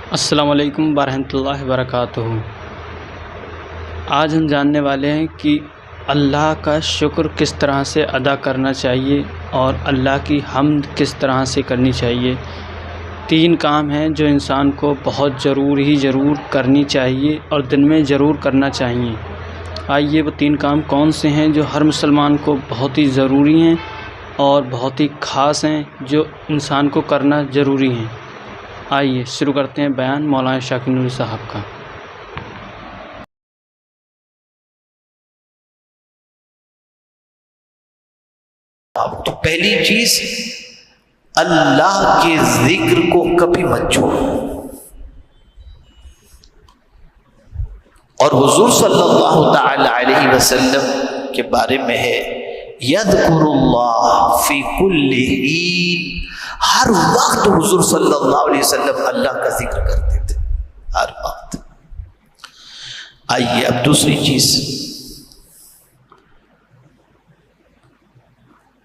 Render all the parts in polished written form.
السلام علیکم ورحمۃ اللہ وبرکاتہ۔ آج ہم جاننے والے ہیں کہ اللہ کا شکر کس طرح سے ادا کرنا چاہیے اور اللہ کی حمد کس طرح سے کرنی چاہیے۔ 3 کام ہیں جو انسان کو بہت ضرور کرنی چاہیے اور دن میں ضرور کرنا چاہیے۔ آئیے وہ 3 کام کون سے ہیں جو ہر مسلمان کو بہت ہی ضروری ہیں اور بہت ہی خاص ہیں، جو انسان کو کرنا ضروری ہیں۔ آئیے شروع کرتے ہیں بیان مولانا شاکر نوری صاحب کا۔ تو پہلی چیز، اللہ کے ذکر کو کبھی مت چھوڑو۔ اور حضور صلی اللہ تعالی علیہ وسلم کے بارے میں ہے یذکر اللہ فی کل حین، ہر وقت حضور صلی اللہ علیہ وسلم اللہ کا ذکر کرتے تھے، ہر وقت۔ آئیے اب دوسری چیز،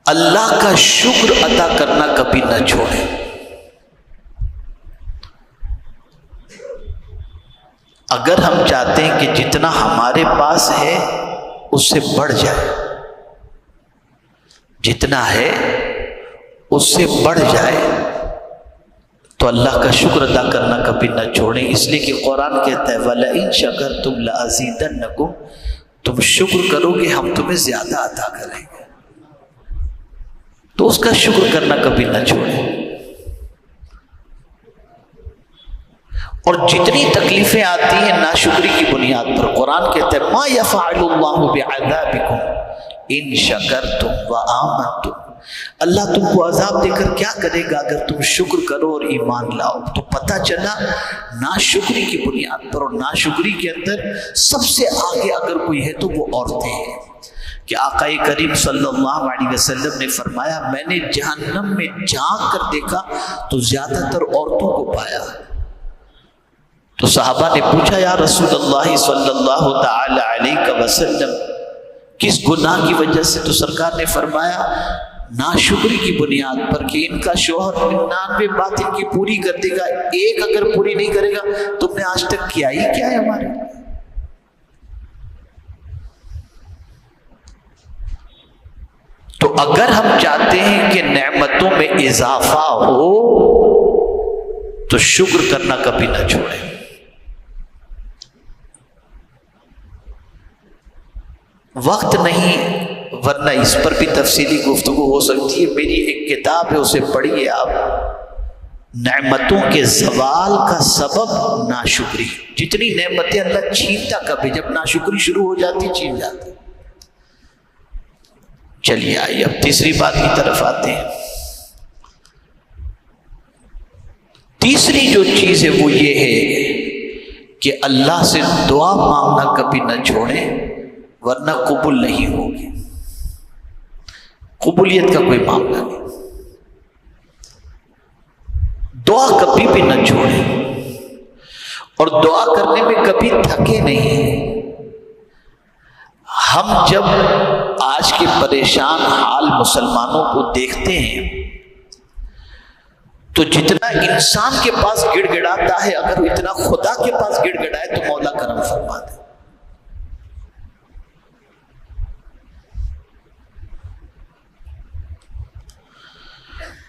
اللہ کا شکر ادا کرنا کبھی نہ چھوڑیں۔ اگر ہم چاہتے ہیں کہ جتنا ہمارے پاس ہے اس سے بڑھ جائے، جتنا ہے اس سے بڑھ جائے، تو اللہ کا شکر ادا کرنا کبھی نہ چھوڑیں۔ اس لیے کہ قرآن کہتا ہے وَلَئِن شَكَرْتُمْ لَأَزِيدَنَّكُمْ، تم شکر کرو گے ہم تمہیں زیادہ عطا کریں گے۔ تو اس کا شکر کرنا کبھی نہ چھوڑیں۔ اور جتنی تکلیفیں آتی ہیں ناشکری کی بنیاد پر، قرآن کہتا ہے مَا يَفْعَلُ اللَّهُ بِعَذَابِكُمْ إِن شَكَرْتُمْ وَآمَنْتُمْ، اللہ تم کو عذاب دے کر کیا کرے گا اگر تم شکر کرو اور ایمان لاؤ۔ تو پتہ چلا ناشکری کی بنیاد پر، اور ناشکری کے اندر سب سے آگے اگر کوئی ہے تو وہ عورتیں ہیں، کہ آقا کریم صلی اللہ علیہ وسلم نے فرمایا میں نے جہنم میں جھانک کر دیکھا تو زیادہ تر عورتوں کو پایا۔ تو صحابہ نے پوچھا یا رسول اللہ صلی اللہ تعالی علیہ وسلم کس گناہ کی وجہ سے؟ تو سرکار نے فرمایا ناشکری کی بنیاد پر، کہ ان کا شوہر 99 بات ان کی پوری کر دے گا، ایک اگر پوری نہیں کرے گا تم نے آج تک کیا ہی کیا ہے ہمارے لیے۔ تو اگر ہم چاہتے ہیں کہ نعمتوں میں اضافہ ہو تو شکر کرنا کبھی نہ چھوڑیں۔ وقت نہیں، ورنہ اس پر بھی تفصیلی گفتگو ہو سکتی ہے۔ میری ایک کتاب ہے، اسے پڑھیے آپ، نعمتوں کے زوال کا سبب ناشکری۔ جتنی نعمتیں اللہ چھینتا کبھی، جب ناشکری شروع ہو جاتی چھین جاتی۔ چلیے آئیے اب تیسری بات کی طرف آتے ہیں۔ تیسری جو چیز ہے وہ یہ ہے کہ اللہ سے دعا مانگنا کبھی نہ چھوڑیں، ورنہ قبول نہیں ہوگی۔ قبولیت کا کوئی معاملہ نہیں۔ دعا کبھی بھی نہ چھوڑیں، اور دعا کرنے میں کبھی تھکے نہیں۔ ہم جب آج کے پریشان حال مسلمانوں کو دیکھتے ہیں تو جتنا انسان کے پاس گڑ گڑاتا ہے، اگر اتنا خدا کے پاس گڑ گڑائے تو مولا کرم فرما دے۔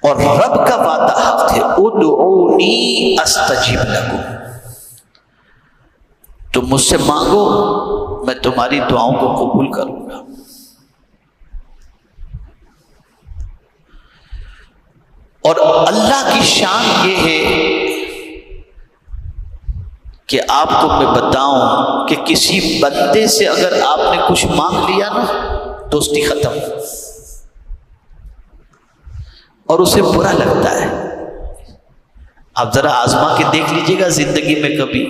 اور رب کا وعدہ حق ہے ادعونی استجب لکم، تم مجھ سے مانگو میں تمہاری دعاؤں کو قبول کروں گا۔ اور اللہ کی شان یہ ہے کہ آپ کو میں بتاؤں کہ کسی بندے سے اگر آپ نے کچھ مانگ لیا نا، دوستی ختم، اور اسے برا لگتا ہے۔ آپ ذرا آزما کے دیکھ لیجئے گا زندگی میں، کبھی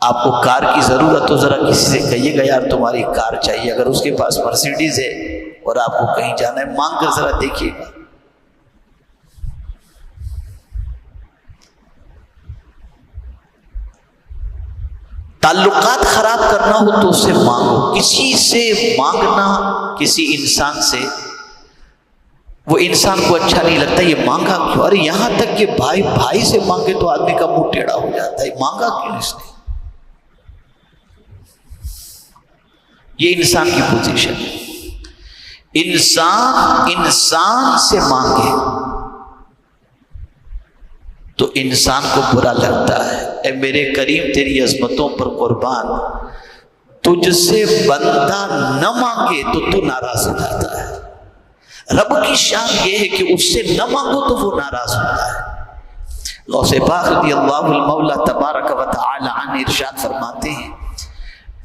آپ کو کار کی ضرورت ہو، ذرا کسی سے کہیے گا یار تمہاری کار چاہیے، اگر اس کے پاس مرسیڈیز ہے اور آپ کو کہیں جانا ہے، مانگ کر ذرا دیکھیے گا۔ تعلقات خراب کرنا ہو تو اس سے مانگو۔ کسی سے مانگنا، کسی انسان سے، وہ انسان کو اچھا نہیں لگتا، یہ مانگا کیوں؟ ارے یہاں تک کہ بھائی بھائی سے مانگے تو آدمی کا منہ ٹیڑھا ہو جاتا ہے، مانگا کیوں اس نے؟ یہ انسان کی پوزیشن ہے۔ انسان سے مانگے تو انسان کو برا لگتا ہے۔ اے میرے کریم تیری عظمتوں پر قربان، تجھ سے بندہ نہ مانگے تو تو ناراض ہو جاتا ہے۔ رب کی شان یہ ہے کہ اس سے نہ مانگو تو وہ ناراض ہوتا ہے۔ غوث پاک رضی اللہ المولا تبارک و تعالی عنہ ارشاد فرماتے ہیں،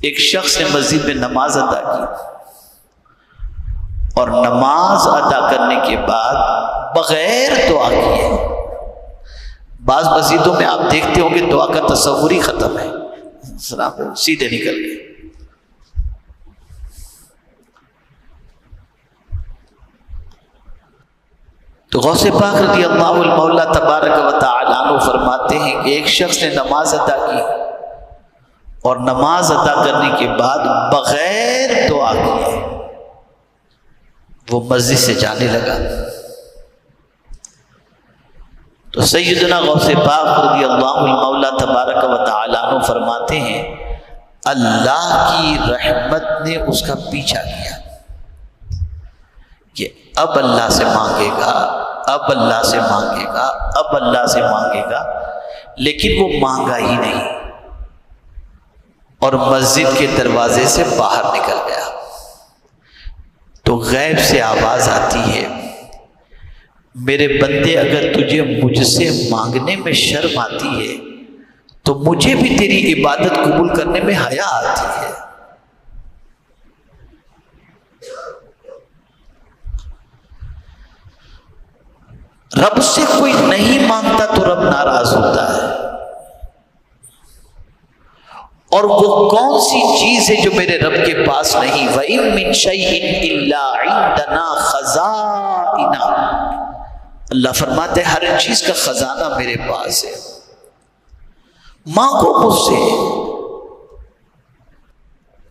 ایک شخص نے مسجد میں نماز ادا کی اور نماز ادا کرنے کے بعد بغیر دعا کیے، بعض مسجدوں میں آپ دیکھتے ہوں گے دعا کا تصور ہی ختم ہے، سیدھے نکل گئے۔ تو غوث پاک رضی اللہ المولا تبارک و تعالی عنہ فرماتے ہیں کہ ایک شخص نے نماز ادا کی اور نماز ادا کرنے کے بعد بغیر دعا کیے وہ مسجد سے جانے لگا۔ تو سیدنا غوث پاک رضی اللہ المولا تبارک و تعالی عنہ فرماتے ہیں اللہ کی رحمت نے اس کا پیچھا کیا کہ اب اللہ سے مانگے گا، اب اللہ سے مانگے گا، اب اللہ سے مانگے گا، لیکن وہ مانگا ہی نہیں اور مسجد کے دروازے سے باہر نکل گیا۔ تو غیب سے آواز آتی ہے، میرے بندے اگر تجھے مجھ سے مانگنے میں شرم آتی ہے تو مجھے بھی تیری عبادت قبول کرنے میں حیا آتی ہے۔ رب سے کوئی نہیں مانگتا تو رب ناراض ہوتا ہے، اور وہ کون سی چیز ہے جو میرے رب کے پاس نہیں؟ وَإِن مِّن شَيْءٍ إِلَّا عِندَنَا خَزَائِنُهُ، اللہ فرماتے ہیں ہر چیز کا خزانہ میرے پاس ہے، مانگو مجھ سے۔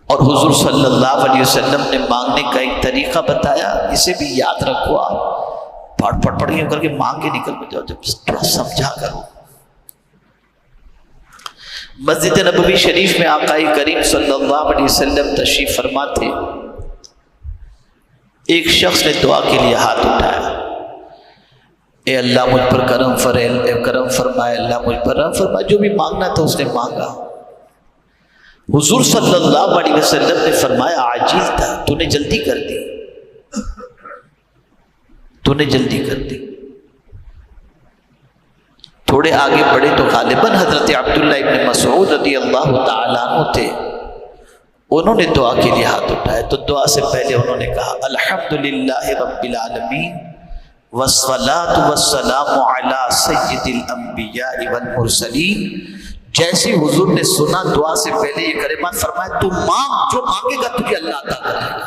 اور حضور صلی اللہ علیہ وسلم نے مانگنے کا ایک طریقہ بتایا، اسے بھی یاد رکھو، آپ پڑھ کر کے مانگ کے نکل میں جاؤ، جب تھوڑا سمجھا کرو۔ مسجد نبوی شریف میں آقا کریم صلی اللہ علیہ وسلم تشریف فرما تھے، ایک شخص نے دعا کے لیے ہاتھ اٹھایا، اے اللہ مجھ پر کرم فرمائے، اللہ مجھ پر رحم فرمائے۔ جو بھی مانگنا تھا اس نے مانگا۔ حضور صلی اللہ علیہ وسلم نے فرمایا عاجل تھا، تو نے جلدی کر دی، تو نے جلدی کر دی۔ تھوڑے آگے بڑھے تو غالباً حضرت عبداللہ ابن مسعود رضی اللہ تعالیٰ عنہ تھے، انہوں نے دعا کے لیے ہاتھ اٹھائے تو دعا سے پہلے انہوں نے کہا الحمدللہ رب العالمین والصلاة والسلام علی سید الانبیاء والمرسلین۔ جیسے حضور نے سنا دعا سے پہلے یہ کلمات فرمایا، تو مانگ، جو مانگے گا تجھے اللہ عطا کرے گا۔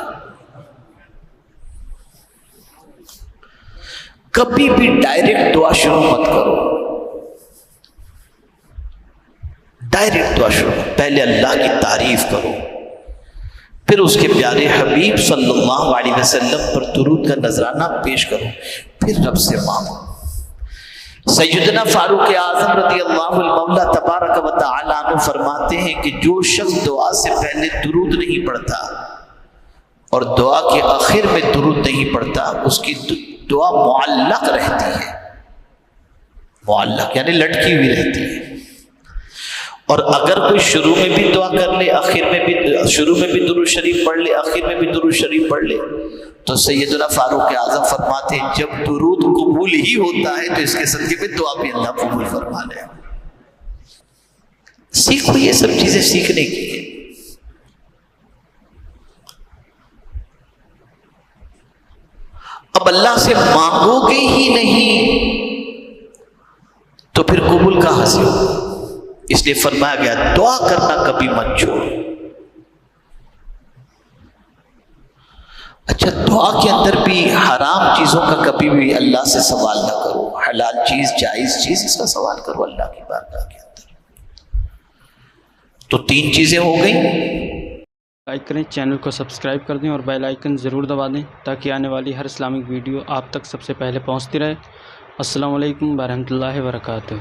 کبھی بھی ڈائریکٹ دعا شروع مت کرو، ڈائریکٹ دعا شروع، پہلے اللہ کی تعریف کرو، پھر اس کے پیارے حبیب صلی اللہ علیہ وسلم پر درود کا نذرانہ پیش کرو، پھر رب سے مانگو۔ سیدنا فاروق اعظم رضی اللہ المولا تبارک و تعالی عنہ فرماتے ہیں کہ جو شخص دعا سے پہلے درود نہیں پڑھتا اور دعا کے آخر میں درود نہیں پڑھتا، اس کی دعا معلق رہتی ہے، معلق یعنی لٹکی ہوئی رہتی ہے۔ اور اگر کوئی شروع میں بھی دعا کر لے، آخر میں بھی، شروع میں بھی درود شریف پڑھ لے، آخر میں بھی درود شریف پڑھ لے، تو سیدنا فاروق اعظم فرماتے ہیں جب درود قبول ہی ہوتا ہے تو اس کے صدقے میں دعا بھی اللہ قبول فرما لے۔ سیکھو، یہ سب چیزیں سیکھنے کی ہیں۔ اب اللہ سے مانگو گے ہی نہیں تو پھر قبول کہاں سے ہو؟ اس لیے فرمایا گیا دعا کرنا کبھی مت چھوڑ۔ اچھا، دعا کے اندر بھی حرام چیزوں کا کبھی بھی اللہ سے سوال نہ کرو، حلال چیز، جائز چیز، اس کا سوال کرو اللہ کی بارگاہ کے اندر۔ تو 3 چیزیں ہو گئیں۔ لائک کریں، چینل کو سبسکرائب کر دیں اور بیل آئیکن ضرور دبا دیں تاکہ آنے والی ہر اسلامک ویڈیو آپ تک سب سے پہلے پہنچتی رہے۔ السلام علیکم ورحمۃ اللہ وبرکاتہ۔